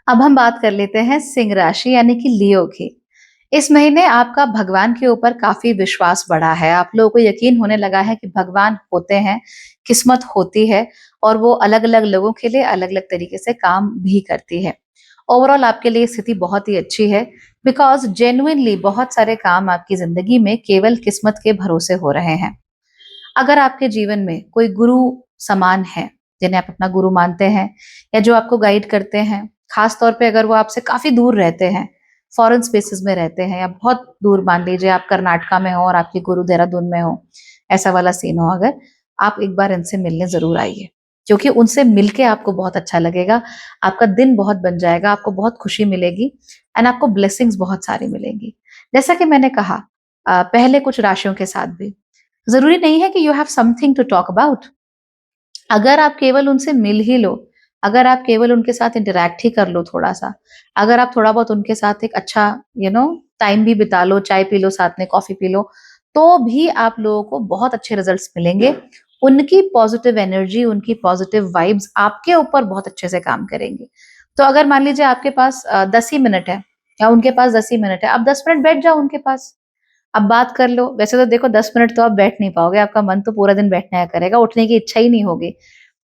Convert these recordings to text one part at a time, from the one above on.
अब हम बात कर लेते हैं सिंह राशि यानी कि लियो की। इस महीने आपका भगवान के ऊपर काफ़ी विश्वास बढ़ा है। आप लोगों को यकीन होने लगा है कि भगवान होते हैं, किस्मत होती है और वो अलग-अलग लोगों के लिए अलग-अलग तरीके से काम भी करती है। ओवरऑल आपके लिए स्थिति बहुत ही अच्छी है बिकॉज़ जेन्युइनली बहुत सारे काम आपकी ज़िंदगी में केवल किस्मत के भरोसे हो रहे हैं। अगर आपके जीवन में कोई गुरु समान है, जिन्हें आप अपना गुरु मानते हैं या जो आपको गाइड करते हैं, खास तौर पे अगर वो आपसे काफ़ी दूर रहते हैं, फॉरेन स्पेसेस में रहते हैं या बहुत दूर मान लीजिए आप कर्नाटका में हो और आपके गुरु देहरादून में हो, ऐसा वाला सीन हो अगर, आप एक बार इनसे मिलने ज़रूर आइए। क्योंकि उनसे मिलके आपको बहुत अच्छा लगेगा, आपका दिन बहुत बन जाएगा, आपको बहुत खुशी मिलेगी एंड आपको ब्लेसिंग्स बहुत सारी मिलेंगी। जैसा कि मैंने कहा पहले कुछ राशियों के साथ भी, ज़रूरी नहीं है कि you have something to talk about. अगर आप केवल उनसे मिल ही लो, अगर आप केवल उनके साथ इंटरैक्ट ही कर लो थोड़ा-सा, अगर आप थोड़ा बहुत उनके साथ एक अच्छा टाइम भी बिता लो, चाय पी लो साथ में, कॉफ़ी पी लो, तो भी आप लोगों को बहुत अच्छे रिज़ल्ट्स मिलेंगे। उनकी पॉज़िटिव एनर्जी, उनकी पॉज़िटिव वाइब्स आपके ऊपर बहुत अच्छे से काम करेंगी। तो अगर मान लीजिए आपके पास 10 ही मिनट है या उनके पास 10 ही मिनट है, आप 10 मिनट बैठ जाओ उनके पास। अब बात कर लो, वैसे तो देखो 10 मिनट तो आप बैठ नहीं पाओगे, आपका मन तो पूरा दिन बैठने का करेगा, उठने की इच्छा ही नहीं होगी।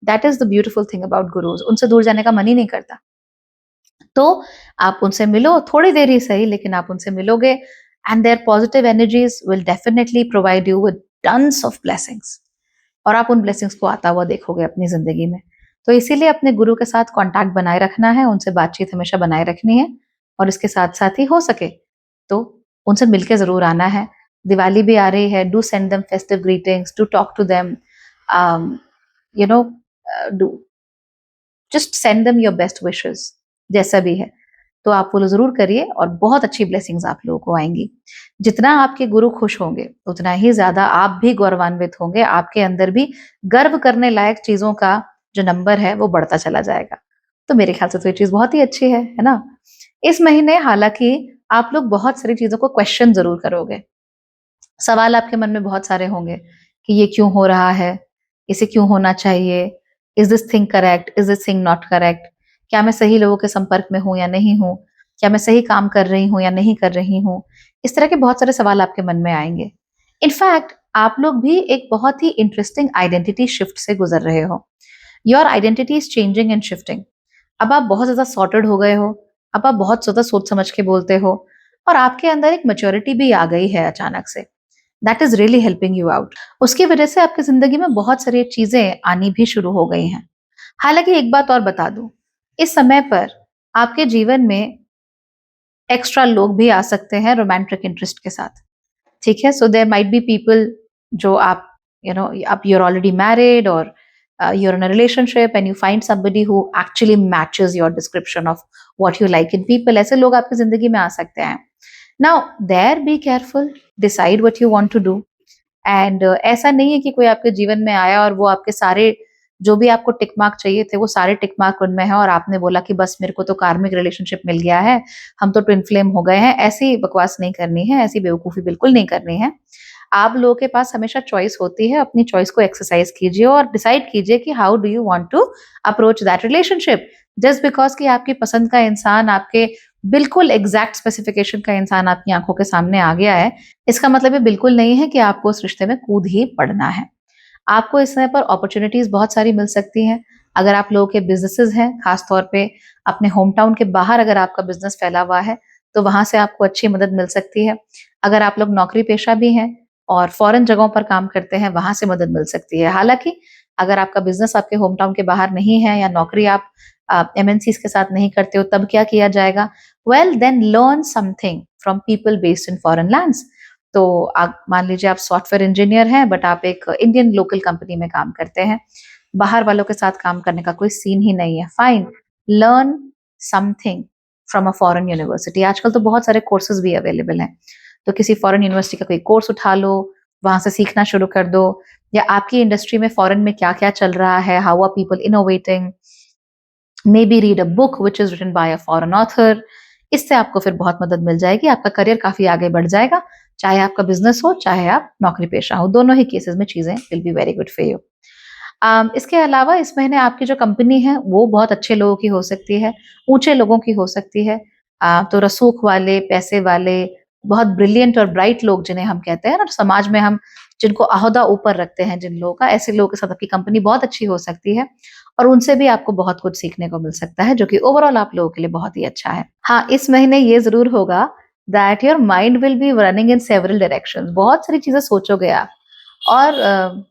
That is the beautiful thing about Gurus, उनसे दूर जाने का मन ही नहीं करता। तो आप उनसे मिलो, थोड़ी देर ही सही लेकिन आप उनसे मिलोगे and there positive energies will definitely provide you with tons of blessings और आप उन ब्लेसिंग्स को आता हुआ देखोगे अपनी ज़िंदगी में। तो इसीलिए अपने गुरु के साथ कॉन्टैक्ट बनाए रखना है, उनसे बातचीत हमेशा बनाए रखनी है और इसके साथ-साथ ही हो सके तो उनसे मिलके ज़रूर आना है। दिवाली भी आ रही है, do send them festive greetings, do talk to them, um, you know do just send them your best wishes जैसा भी है। तो आप फ़ॉलो ज़रूर करिए और बहुत अच्छी ब्लेसिंग्स आप लोगों को आएँगी। जितना आपके गुरु खुश होंगे, उतना ही ज़्यादा आप भी गौरवान्वित होंगे, आपके अंदर भी गर्व करने लायक चीज़ों का जो नंबर है, वो बढ़ता चला जाएगा। तो मेरे ख़्याल से तो ये चीज़ बहुत ही अच्छी है ना? इस महीने हालाँकि आप लोग बहुत सारी चीज़ों को क्वेश्चन ज़रूर करोगे। सवाल आपके मन में बहुत सारे होंगे कि ये क्यों हो रहा है? इसे क्यों होना चाहिए? Is this thing correct? Is this thing not correct? क्या मैं सही लोगों के संपर्क में हूँ या नहीं हूँ? क्या मैं सही काम कर रही हूँ या नहीं कर रही हूँ? इस तरह के बहुत सारे सवाल आपके मन में आएँगे। इनफैक्ट आप लोग भी एक बहुत ही इंटरेस्टिंग आइडेंटिटी शिफ्ट से गुज़र रहे हो। Your identity is changing and shifting. अब आप बहुत ज़्यादा सॉर्टेड हो गए हो, अब आप बहुत ज़्यादा सोच समझ के बोलते हो और आपके अंदर एक मैच्योरिटी भी आ गई है अचानक से। That is really helping you out. उसकी वजह से आपकी ज़िंदगी में बहुत सारी चीज़ें आनी भी शुरू हो गई हैं। हालाँकि एक बात और बता दूँ, इस समय पर आपके जीवन में एक्स्ट्रा लोग भी आ सकते हैं रोमांटिक इंटरेस्ट के साथ, ठीक है? So there might be people जो आप आप यू आर ऑलरेडी मैरिड और you are in a relationship and you find somebody who actually matches your description of what you like in people. ऐसे लोग आपकी ज़िंदगी में आ सकते हैं। Now there be careful, decide what you want to do and ऐसा नहीं है कि कोई आपके जीवन में आया और वो आपके सारे जो भी आपको टिक मार्क चाहिए थे, वो सारे टिक मार्क उनमें हैं और आपने बोला कि बस मेरे को तो कार्मिक रिलेशनशिप मिल गया है, हम तो ट्विन फ्लेम हो गए हैं। ऐसी बकवास नहीं करनी है, ऐसी बेवकूफ़ी बिल्कुल नहीं करनी है। आप लोगों के पास हमेशा चॉइस होती है, अपनी चॉइस को एक्सरसाइज़ कीजिए और डिसाइड कीजिए कि how do you want to approach that relationship. Just because कि आपकी पसंद का इंसान, आपके बिल्कुल एग्ज़ैक्ट स्पेसिफ़िकेशन का इंसान आपकी आँखों के सामने आ गया है, इसका मतलब ये बिल्कुल नहीं है कि आपको उस रिश्ते में कूद ही पड़ना है। आपको इस समय पर अपॉर्च्युनिटीज़ बहुत सारी मिल सकती हैं। अगर आप लोगों के बिज़नेसेस हैं, ख़ास तौर पे अपने होम टाउन के बाहर अगर आपका बिज़नेस फैला हुआ है, तो वहाँ से आपको अच्छी मदद मिल सकती है। अगर आप लोग नौकरी पेशा भी हैं और फ़ॉरेन जगहों पर काम करते हैं, वहाँ से मदद मिल सकती है। हालाँकि अगर आपका बिज़नेस आपके होम टाउन के बाहर नहीं है या नौकरी आप एमएनसीज़ के साथ नहीं करते हो, तब क्या किया जाएगा? Well then learn something from people based in foreign lands. तो आप मान लीजिए आप सॉफ्टवेयर इंजीनियर हैं बट आप एक इंडियन लोकल कंपनी में काम करते हैं। बाहर वालों के साथ काम करने का कोई सीन ही नहीं है। Fine, learn something from a foreign university. आजकल तो बहुत सारे कोर्सेज़ भी अवेलेबल हैं। तो किसी फॉरेन यूनिवर्सिटी का कोई कोर्स उठा लो, वहाँ से सीखना शुरू कर दो या आपकी इंडस्ट्री में फॉरेन में क्या-क्या चल रहा है, how are people innovating, maybe read a book which is written by a foreign author. इससे आपको फिर बहुत मदद मिल जाएगी, आपका करियर काफ़ी आगे बढ़ जाएगा, चाहे आपका बिज़नेस हो, चाहे आप नौकरी पेशा हो, दोनों ही केसेज़ में चीज़ें will be very good for you. इसके अलावा इस महीने आपकी जो कंपनी है वो बहुत अच्छे लोगों की हो सकती है, ऊँचे लोगों की हो सकती है। तो रसूख वाले, पैसे वाले, बहुत ब्रिलियंट और ब्राइट लोग जिन्हें हम कहते हैं ना समाज में हम जिनको ओहदा ऊपर रखते हैं जिन लोगों का, ऐसे लोगों के साथ आपकी कंपनी बहुत अच्छी हो सकती है और उनसे भी आपको बहुत कुछ सीखने को मिल सकता है, जो कि ओवरऑल आप लोगों के लिए बहुत ही अच्छा है। हाँ, इस महीने ये ज़रूर होगा that your mind will be running in several directions, बहुत सारी चीज़ें सोचोगे आप और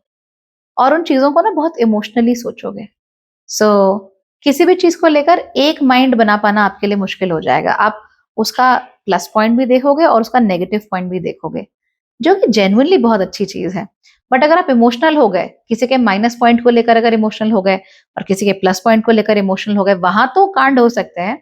और उन चीज़ों को ना बहुत इमोशनली सोचोगे। सो किसी भी चीज़ को लेकर एक माइंड बना पाना आपके लिए मुश्किल हो जाएगा। आप उसका प्लस पॉइंट भी देखोगे और उसका नेगेटिव पॉइंट भी देखोगे, जो कि जेन्युइनली बहुत अच्छी चीज़ है। बट अगर आप इमोशनल हो गए, किसी के माइनस पॉइंट को लेकर अगर इमोशनल हो गए और किसी के प्लस पॉइंट को लेकर इमोशनल हो गए, वहाँ तो कांड हो सकते हैं।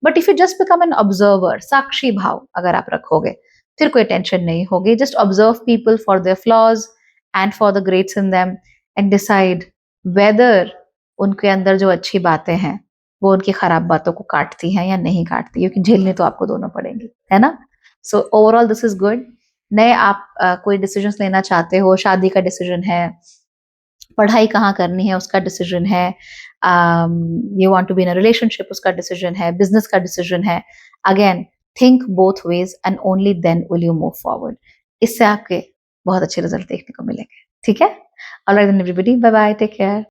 But if you just become an observer, साक्षी भाव अगर आप रखोगे, फिर कोई टेंशन नहीं होगी। Just observe people for their flaws and for the greats in them and decide whether उनके अंदर जो अच्छी बातें हैं, वो उनकी खराब बातों को काटती हैं या नहीं काटती, क्योंकि झेलनी तो आपको दोनों पड़ेंगी, है ना? So overall this is good. नए आप कोई डिसीजंस लेना चाहते हो, शादी का डिसीजन है, पढ़ाई कहाँ करनी है उसका डिसीजन है, you want to be in a relationship उसका डिसीजन है, बिज़नेस का डिसीजन है। Again think both ways and only then will you move forward. इससे आपके बहुत अच्छे रिजल्ट देखने को मिलेंगे, ठीक है? Alright then everybody, bye bye, take care.